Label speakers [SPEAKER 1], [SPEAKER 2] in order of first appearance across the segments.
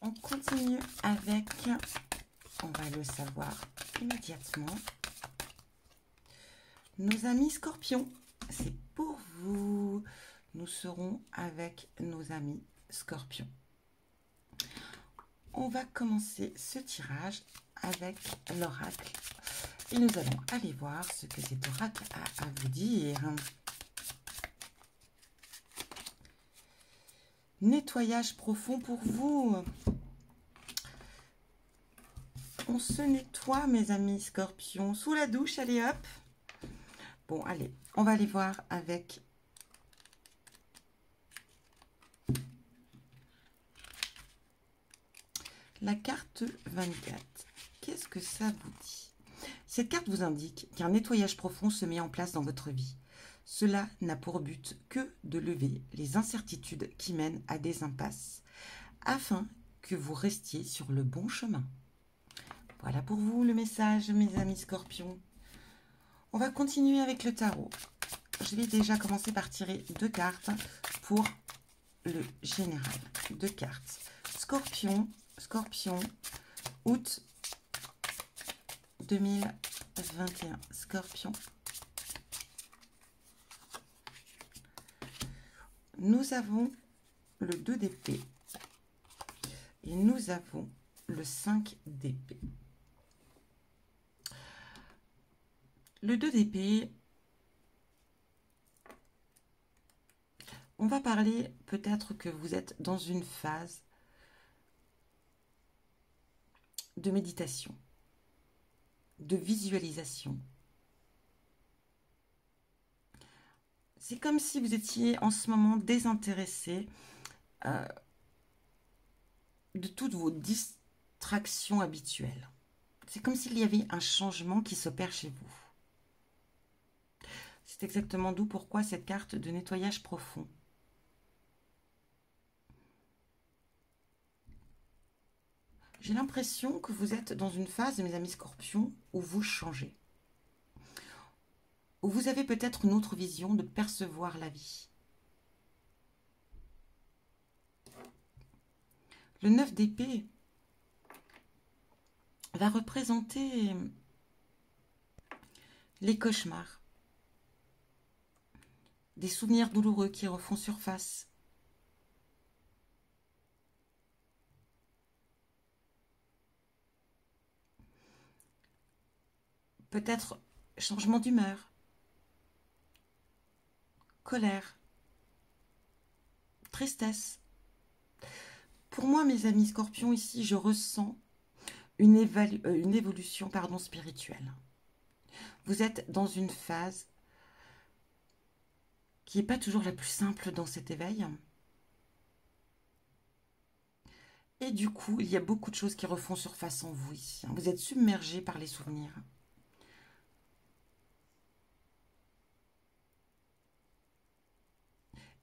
[SPEAKER 1] On continue avec, on va le savoir immédiatement, nos amis scorpions. C'est pour vous. Nous serons avec nos amis scorpions. On va commencer ce tirage avec l'oracle. Et nous allons aller voir ce que cet oracle a à vous dire. Nettoyage profond pour vous. On se nettoie, mes amis scorpions, sous la douche. Allez, hop. Bon, allez, on va aller voir avec la carte 24. Qu'est-ce que ça vous dit? Cette carte vous indique qu'un nettoyage profond se met en place dans votre vie. Cela n'a pour but que de lever les incertitudes qui mènent à des impasses, afin que vous restiez sur le bon chemin. Voilà pour vous le message, mes amis scorpions. On va continuer avec le tarot. Je vais déjà commencer par tirer 2 cartes pour le général. 2 cartes. Scorpion, août 2021. Scorpion. Nous avons le 2 d'épée et nous avons le 5 d'épée. Le 2 d'épée, on va parler peut-être que vous êtes dans une phase de méditation, de visualisation. C'est comme si vous étiez en ce moment désintéressé de toutes vos distractions habituelles. C'est comme s'il y avait un changement qui s'opère chez vous. C'est exactement d'où pourquoi cette carte de nettoyage profond. J'ai l'impression que vous êtes dans une phase, mes amis scorpions, où vous changez. Où vous avez peut-être une autre vision de percevoir la vie. Le 9 d'épée va représenter les cauchemars. Des souvenirs douloureux qui refont surface. Peut-être changement d'humeur. Colère, tristesse. Pour moi, mes amis scorpions, ici, je ressens une évolution spirituelle. Vous êtes dans une phase qui n'est pas toujours la plus simple dans cet éveil. Et du coup, il y a beaucoup de choses qui refont surface en vous ici. Vous êtes submergé par les souvenirs.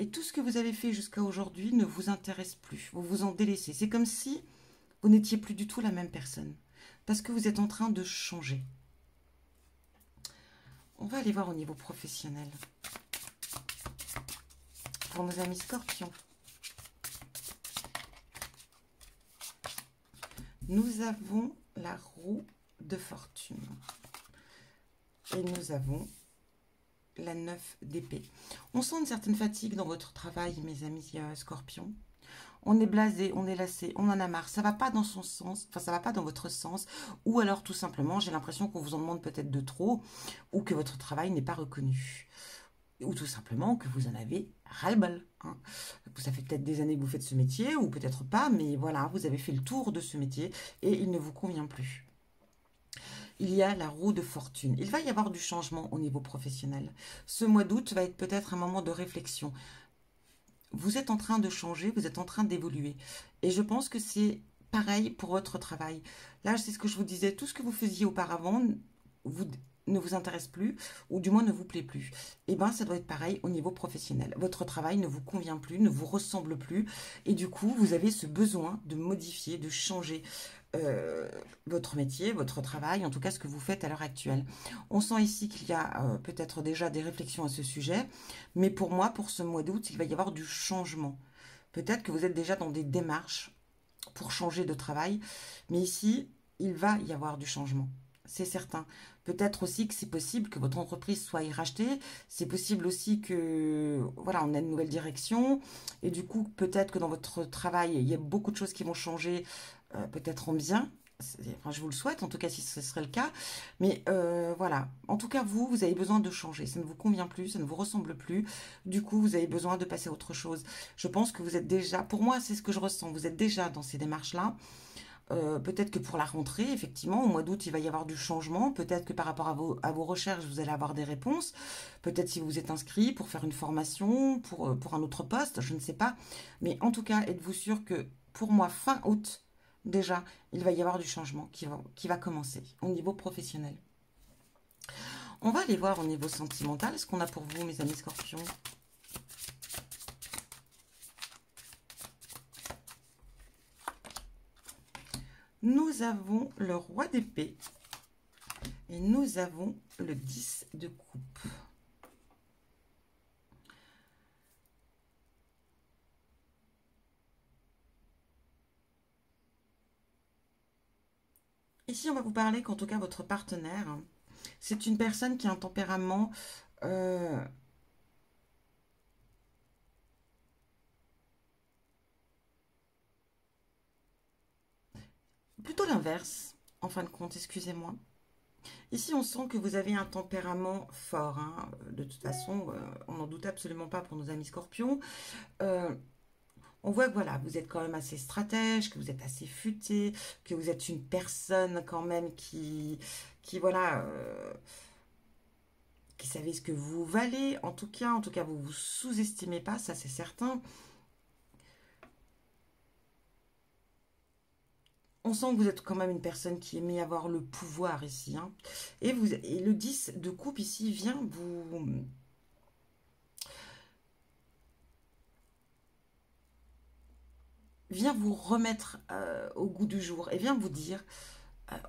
[SPEAKER 1] Et tout ce que vous avez fait jusqu'à aujourd'hui ne vous intéresse plus. Vous vous en délaissez. C'est comme si vous n'étiez plus du tout la même personne. Parce que vous êtes en train de changer. On va aller voir au niveau professionnel. Pour nos amis scorpions. Nous avons la roue de fortune. Et nous avons la 9 d'épée. On sent une certaine fatigue dans votre travail, mes amis scorpions. On est blasé, on est lassé, on en a marre. Ça va pas dans son sens, enfin ça va pas dans votre sens. Ou alors tout simplement, j'ai l'impression qu'on vous en demande peut-être de trop, ou que votre travail n'est pas reconnu. Ou tout simplement que vous en avez ras-le-bol. Hein. Ça fait peut-être des années que vous faites ce métier, ou peut-être pas, mais voilà, vous avez fait le tour de ce métier et il ne vous convient plus. Il y a la roue de fortune. Il va y avoir du changement au niveau professionnel. Ce mois d'août va être peut-être un moment de réflexion. Vous êtes en train de changer, vous êtes en train d'évoluer. Et je pense que c'est pareil pour votre travail. Là, c'est ce que je vous disais, tout ce que vous faisiez auparavant ne vous intéresse plus, ou du moins ne vous plaît plus. Et bien, ça doit être pareil au niveau professionnel. Votre travail ne vous convient plus, ne vous ressemble plus. Et du coup, vous avez ce besoin de modifier, de changer votre métier, votre travail, en tout cas ce que vous faites à l'heure actuelle. On sent ici qu'il y a peut-être déjà des réflexions à ce sujet, mais pour moi, pour ce mois d'août, il va y avoir du changement. Peut-être que vous êtes déjà dans des démarches pour changer de travail. Mais ici, il va y avoir du changement. C'est certain. Peut-être aussi que c'est possible que votre entreprise soit rachetée. C'est possible aussi que, voilà, on a une nouvelle direction. Et du coup, peut-être que dans votre travail, il y a beaucoup de choses qui vont changer, peut-être en bien. Enfin, je vous le souhaite, en tout cas, si ce serait le cas. Mais voilà. En tout cas, vous avez besoin de changer. Ça ne vous convient plus, ça ne vous ressemble plus. Du coup, vous avez besoin de passer à autre chose. Je pense que vous êtes déjà, pour moi, c'est ce que je ressens. Vous êtes déjà dans ces démarches-là. Peut-être que pour la rentrée, effectivement, au mois d'août, il va y avoir du changement. Peut-être que par rapport à vos recherches, vous allez avoir des réponses. Peut-être si vous vous êtes inscrit pour faire une formation, pour un autre poste, je ne sais pas. Mais en tout cas, êtes-vous sûr que pour moi, fin août, déjà, il va y avoir du changement qui va commencer au niveau professionnel. On va aller voir au niveau sentimental ce qu'on a pour vous, mes amis scorpions. Nous avons le roi d'épée et nous avons le 10 de coupe. Ici, on va vous parler qu'en tout cas, votre partenaire, c'est une personne qui a un tempérament plutôt l'inverse, en fin de compte, excusez-moi. Ici, on sent que vous avez un tempérament fort, hein. De toute façon, on n'en doute absolument pas pour nos amis scorpions. Euh, on voit que voilà, vous êtes quand même assez stratège, que vous êtes assez futé, que vous êtes une personne quand même qui voilà, qui savez ce que vous valez. En tout cas, vous vous sous-estimez pas, ça c'est certain. On sent que vous êtes quand même une personne qui aimait avoir le pouvoir ici, hein. Et le 10 de coupe ici vient vous remettre au goût du jour et vient vous dire,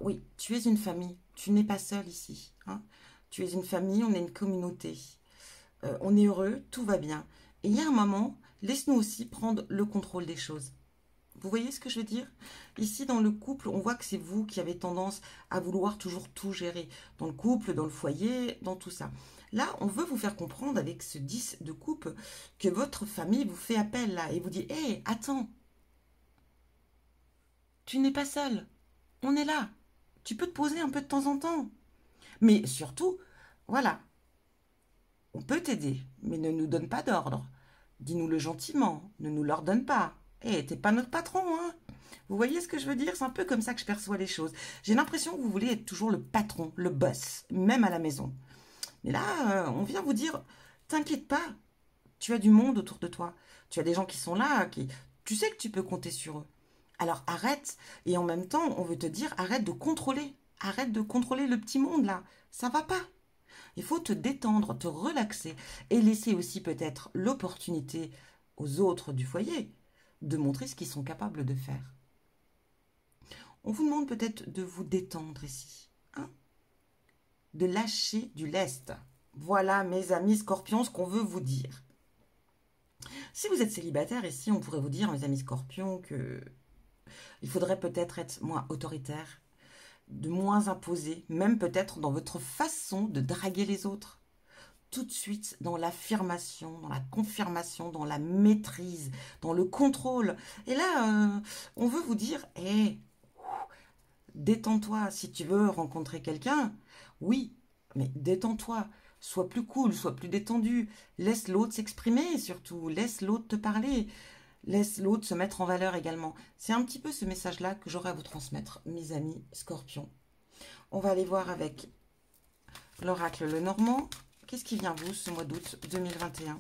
[SPEAKER 1] oui, tu es une famille, tu n'es pas seul ici, hein. Tu es une famille, on est une communauté. On est heureux, tout va bien. Et il y a un moment, laisse-nous aussi prendre le contrôle des choses. Vous voyez ce que je veux dire? Ici, dans le couple, on voit que c'est vous qui avez tendance à vouloir toujours tout gérer. Dans le couple, dans le foyer, dans tout ça. Là, on veut vous faire comprendre avec ce 10 de coupe que votre famille vous fait appel là et vous dit, hé, attends, tu n'es pas seul. On est là. Tu peux te poser un peu de temps en temps. Mais surtout, voilà, on peut t'aider, mais ne nous donne pas d'ordre. Dis-nous-le gentiment, ne nous l'ordonne pas. Eh, t'es pas notre patron, hein. Vous voyez ce que je veux dire? C'est un peu comme ça que je perçois les choses. J'ai l'impression que vous voulez être toujours le patron, le boss, même à la maison. Mais là, on vient vous dire, t'inquiète pas, tu as du monde autour de toi. Tu as des gens qui sont là, tu sais que tu peux compter sur eux. Alors arrête, et en même temps, on veut te dire, arrête de contrôler. Arrête de contrôler le petit monde là. Ça va pas. Il faut te détendre, te relaxer et laisser aussi peut-être l'opportunité aux autres du foyer de montrer ce qu'ils sont capables de faire. On vous demande peut-être de vous détendre ici, hein, de lâcher du lest. Voilà, mes amis scorpions, ce qu'on veut vous dire. Si vous êtes célibataire ici, on pourrait vous dire, mes amis scorpions, que il faudrait peut-être être moins autoritaire, de moins imposé, même peut-être dans votre façon de draguer les autres. Tout de suite dans l'affirmation, dans la confirmation, dans la maîtrise, dans le contrôle. Et là, on veut vous dire, hé, hey, détends-toi. Si tu veux rencontrer quelqu'un, oui, mais détends-toi. Sois plus cool, sois plus détendu. Laisse l'autre s'exprimer surtout. Laisse l'autre te parler. Laisse l'autre se mettre en valeur également. C'est un petit peu ce message-là que j'aurais à vous transmettre, mes amis scorpions. On va aller voir avec l'oracle Lenormand. Qu'est-ce qui vient vous ce mois d'août 2021?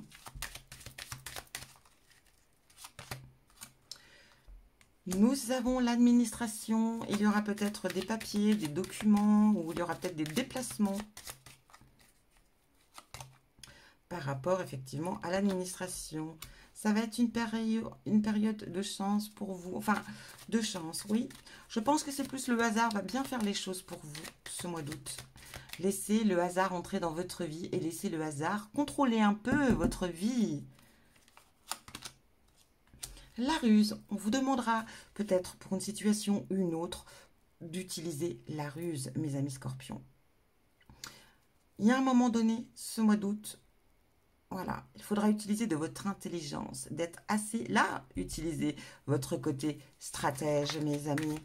[SPEAKER 1] Nous avons l'administration. Il y aura peut-être des papiers, des documents, ou il y aura peut-être des déplacements par rapport effectivement à l'administration. Ça va être une période de chance pour vous. Enfin, de chance, oui. Je pense que c'est plus le hasard va bien faire les choses pour vous ce mois d'août. Laissez le hasard entrer dans votre vie et laissez le hasard contrôler un peu votre vie. La ruse, on vous demandera peut-être pour une situation ou une autre d'utiliser la ruse, mes amis scorpions. Il y a un moment donné, ce mois d'août, voilà, il faudra utiliser de votre intelligence, d'être assez là, utiliser votre côté stratège, mes amis.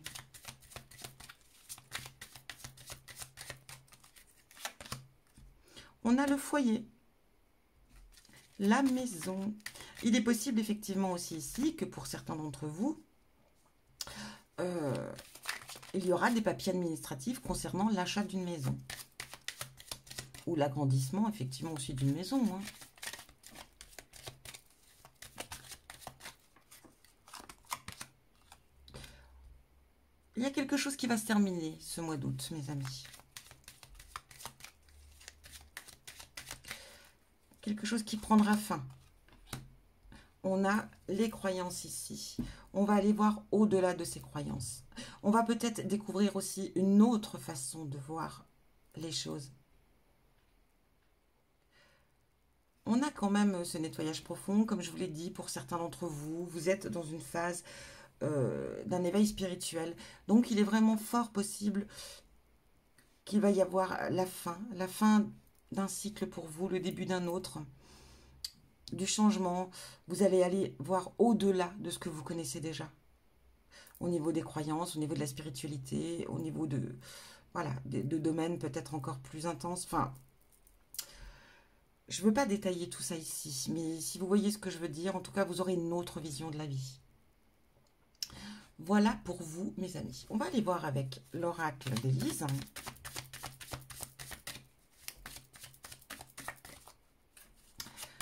[SPEAKER 1] On a le foyer, la maison. Il est possible effectivement aussi ici que pour certains d'entre vous, il y aura des papiers administratifs concernant l'achat d'une maison. Ou l'agrandissement effectivement aussi d'une maison. Hein. Il y a quelque chose qui va se terminer ce mois d'août, mes amis. Quelque chose qui prendra fin. On a les croyances ici. On va aller voir au-delà de ces croyances. On va peut-être découvrir aussi une autre façon de voir les choses. On a quand même ce nettoyage profond, comme je vous l'ai dit, pour certains d'entre vous. Vous êtes dans une phase d'un éveil spirituel. Donc, il est vraiment fort possible qu'il va y avoir la fin d'un cycle pour vous, le début d'un autre, du changement. Vous allez aller voir au-delà de ce que vous connaissez déjà. Au niveau des croyances, au niveau de la spiritualité, au niveau de, voilà, de domaines peut-être encore plus intenses. Enfin, je ne veux pas détailler tout ça ici, mais si vous voyez ce que je veux dire, en tout cas, vous aurez une autre vision de la vie. Voilà pour vous, mes amis. On va aller voir avec l'oracle d'Élise.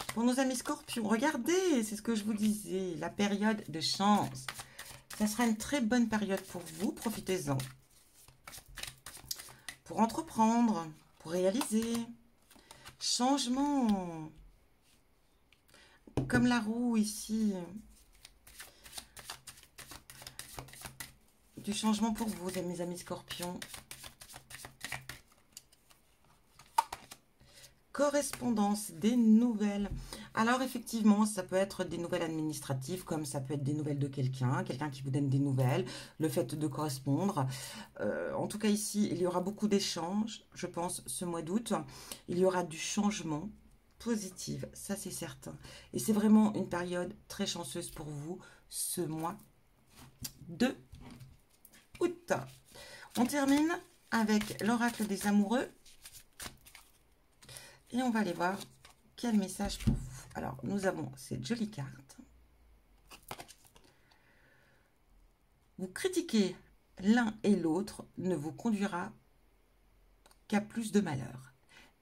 [SPEAKER 1] Pour nos amis scorpions, regardez, c'est ce que je vous disais, la période de chance. Ça sera une très bonne période pour vous, profitez-en. Pour entreprendre, pour réaliser. Changement. Comme la roue ici. Du changement pour vous, mes amis scorpions. Correspondance, des nouvelles. Alors effectivement, ça peut être des nouvelles administratives, comme ça peut être des nouvelles de quelqu'un qui vous donne des nouvelles, le fait de correspondre. En tout cas ici, il y aura beaucoup d'échanges, je pense, ce mois d'août. Il y aura du changement positif, ça c'est certain. Et c'est vraiment une période très chanceuse pour vous, ce mois de août. On termine avec l'oracle des amoureux. Et on va aller voir quel message pour vous. Alors, nous avons cette jolie carte. Vous critiquer l'un et l'autre ne vous conduira qu'à plus de malheur.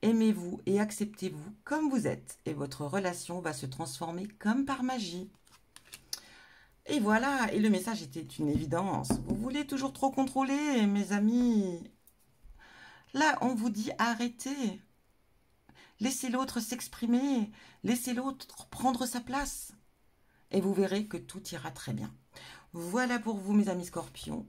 [SPEAKER 1] Aimez-vous et acceptez-vous comme vous êtes. Et votre relation va se transformer comme par magie. Et voilà, et le message était une évidence. Vous voulez toujours trop contrôler, mes amis. Là, on vous dit arrêtez. Laissez l'autre s'exprimer. Laissez l'autre prendre sa place. Et vous verrez que tout ira très bien. Voilà pour vous, mes amis scorpions.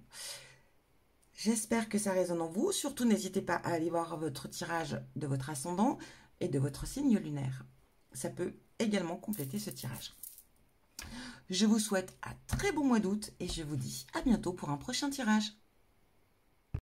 [SPEAKER 1] J'espère que ça résonne en vous. Surtout, n'hésitez pas à aller voir votre tirage de votre ascendant et de votre signe lunaire. Ça peut également compléter ce tirage. Je vous souhaite un très bon mois d'août et je vous dis à bientôt pour un prochain tirage.